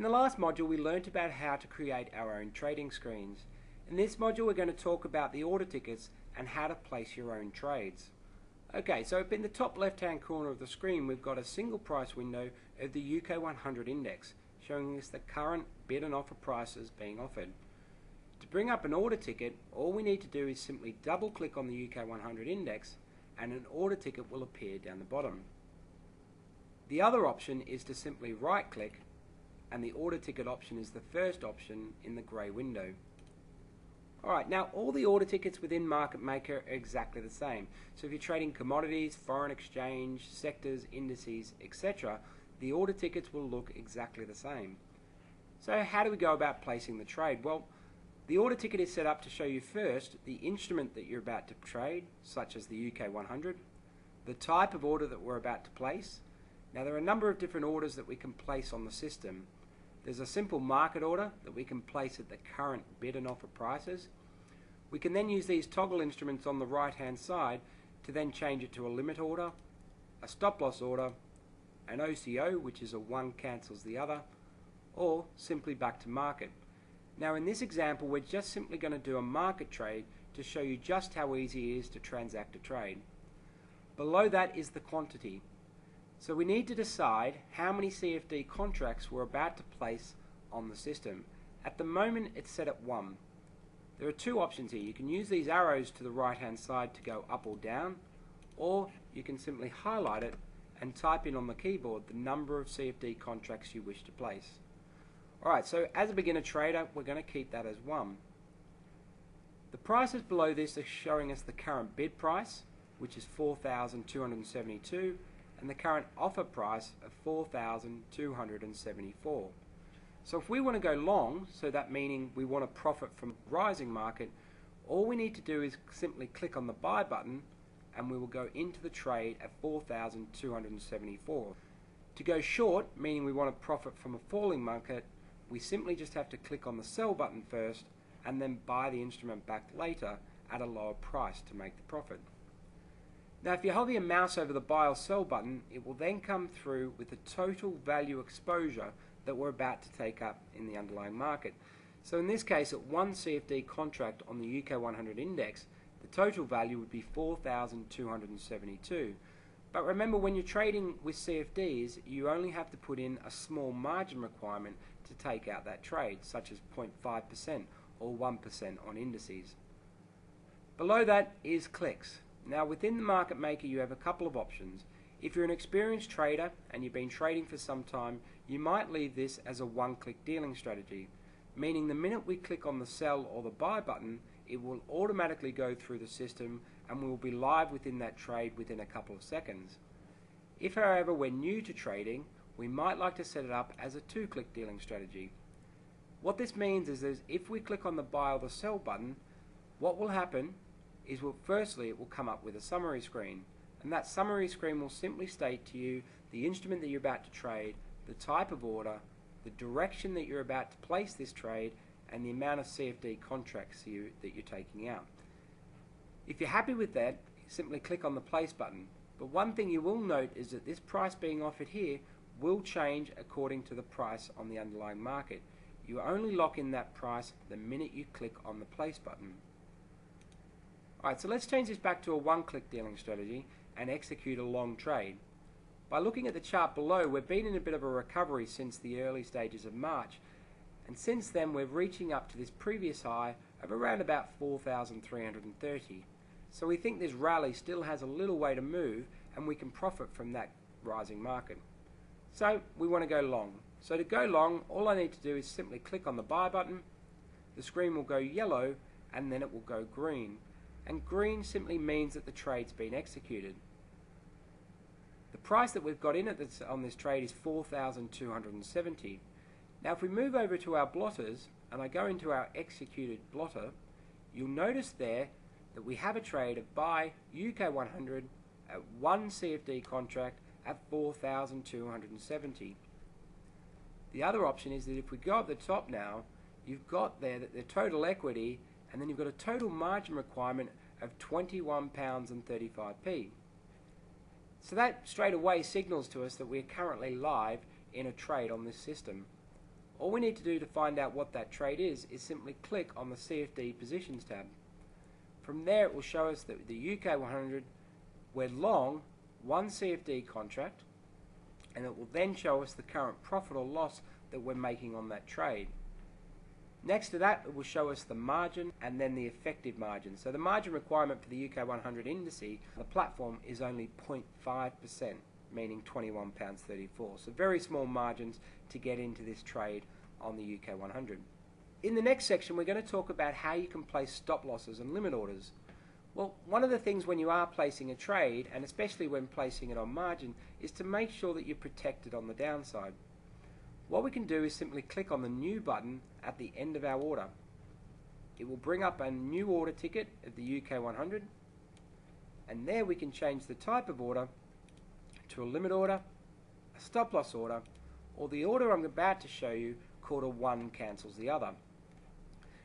In the last module we learnt about how to create our own trading screens. In this module we're going to talk about the order tickets and how to place your own trades. Okay, so up in the top left hand corner of the screen we've got a single price window of the UK 100 index showing us the current bid and offer prices being offered. To bring up an order ticket, all we need to do is simply double click on the UK 100 index and an order ticket will appear down the bottom. The other option is to simply right click, and the order ticket option is the first option in the grey window. Alright, now all the order tickets within Market Maker are exactly the same. So if you're trading commodities, foreign exchange, sectors, indices, etc., the order tickets will look exactly the same. So how do we go about placing the trade? Well, the order ticket is set up to show you first the instrument that you're about to trade, such as the UK 100, the type of order that we're about to place. Now there are a number of different orders that we can place on the system. There's a simple market order that we can place at the current bid and offer prices. We can then use these toggle instruments on the right hand side to then change it to a limit order, a stop loss order, an OCO, which is a one cancels the other, or simply back to market. Now in this example we're just simply going to do a market trade to show you just how easy it is to transact a trade. Below that is the quantity. So we need to decide how many CFD contracts we're about to place on the system. At the moment it's set at 1. There are two options here. You can use these arrows to the right hand side to go up or down, or you can simply highlight it and type in on the keyboard the number of CFD contracts you wish to place. Alright, so as a beginner trader we're going to keep that as 1. The prices below this are showing us the current bid price, which is 4,272, and the current offer price of 4,274. So if we want to go long, so that meaning we want to profit from rising market, all we need to do is simply click on the buy button and we will go into the trade at 4,274. To go short, meaning we want to profit from a falling market, we simply just have to click on the sell button first and then buy the instrument back later at a lower price to make the profit. Now if you hover your mouse over the buy or sell button, it will then come through with the total value exposure that we're about to take up in the underlying market. So in this case, at one CFD contract on the UK 100 index, the total value would be 4,272. But remember, when you're trading with CFDs, you only have to put in a small margin requirement to take out that trade, such as 0.5% or 1% on indices. Below that is clicks. Now within the Market Maker you have a couple of options. If you're an experienced trader and you've been trading for some time, you might leave this as a one-click dealing strategy, meaning the minute we click on the sell or the buy button, it will automatically go through the system and we will be live within that trade within a couple of seconds. If however we're new to trading, we might like to set it up as a two-click dealing strategy. What this means is that if we click on the buy or the sell button, what will happen is, well, firstly it will come up with a summary screen, and that summary screen will simply state to you the instrument that you're about to trade, the type of order, the direction that you're about to place this trade, and the amount of CFD contracts that you're taking out. If you're happy with that, simply click on the place button. But one thing you will note is that this price being offered here will change according to the price on the underlying market. You only lock in that price the minute you click on the place button. Alright, so let's change this back to a one-click dealing strategy and execute a long trade. By looking at the chart below, we've been in a bit of a recovery since the early stages of March, and since then we're reaching up to this previous high of around about 4,330. So we think this rally still has a little way to move and we can profit from that rising market. So we want to go long. So to go long, all I need to do is simply click on the buy button, the screen will go yellow and then it will go green. And green simply means that the trade's been executed. The price that we've got in on this trade is 4,270. Now if we move over to our blotters and I go into our executed blotter, you'll notice there that we have a trade of buy UK 100 at one CFD contract at 4,270. The other option is that if we go up the top now, you've got there that the total equity, and then you've got a total margin requirement of £21.35. So that straight away signals to us that we're currently live in a trade on this system. all we need to do to find out what that trade is simply click on the CFD Positions tab. From there it will show us that the UK 100, we're long one CFD contract, and it will then show us the current profit or loss that we're making on that trade. Next to that, it will show us the margin and then the effective margin. So the margin requirement for the UK 100 index, the platform, is only 0.5%, meaning £21.34. So very small margins to get into this trade on the UK 100. In the next section, we're going to talk about how you can place stop losses and limit orders. Well, one of the things when you are placing a trade, and especially when placing it on margin, is to make sure that you're protected on the downside. What we can do is simply click on the New button at the end of our order. It will bring up a new order ticket of the UK 100, and there we can change the type of order to a limit order, a stop loss order, or the order I'm about to show you called a one cancels the other.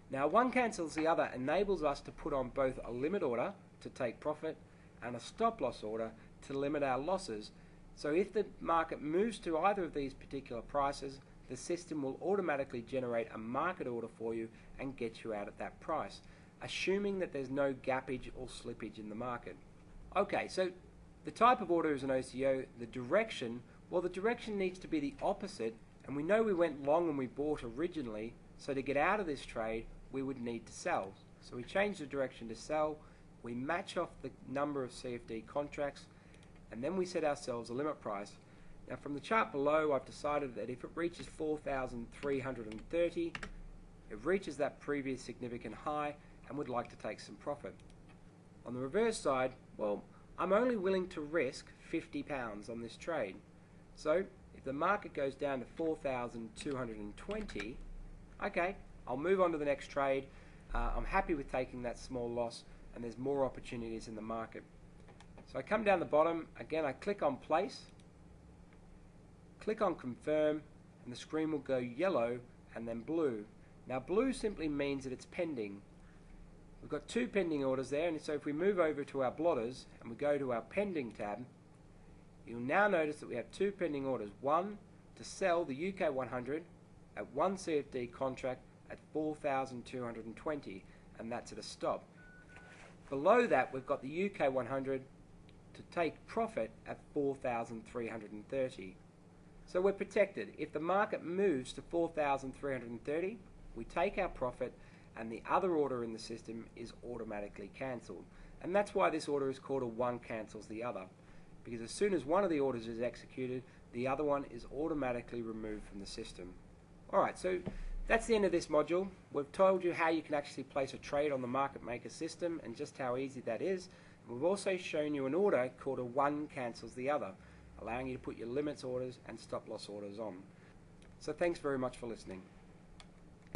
Now, one cancels the other enables us to put on both a limit order to take profit and a stop loss order to limit our losses. So if the market moves to either of these particular prices, the system will automatically generate a market order for you and get you out at that price, assuming that there's no gappage or slippage in the market. Okay, so the type of order is an OCO. The direction, well, the direction needs to be the opposite, and we know we went long and we bought originally, so to get out of this trade we would need to sell. So we change the direction to sell, we match off the number of CFD contracts, and then we set ourselves a limit price. Now from the chart below, I've decided that if it reaches 4,330, it reaches that previous significant high and would like to take some profit. On the reverse side, well, I'm only willing to risk £50 on this trade. So if the market goes down to 4,220, okay, I'll move on to the next trade. I'm happy with taking that small loss, and there's more opportunities in the market. So I come down the bottom, again I click on place, click on confirm, and the screen will go yellow and then blue. Now blue simply means that it's pending. We've got two pending orders there, and so if we move over to our blotters and we go to our pending tab, you'll now notice that we have two pending orders. One to sell the UK 100 at one CFD contract at 4,220, and that's at a stop. Below that we've got the UK 100 to take profit at 4,330. So we're protected. If the market moves to 4,330, we take our profit, and the other order in the system is automatically cancelled. And that's why this order is called a one cancels the other, because as soon as one of the orders is executed, the other one is automatically removed from the system. Alright, so that's the end of this module. We've told you how you can actually place a trade on the market maker system and just how easy that is. We've also shown you an order called a one cancels the other, allowing you to put your limits orders and stop loss orders on. So thanks very much for listening.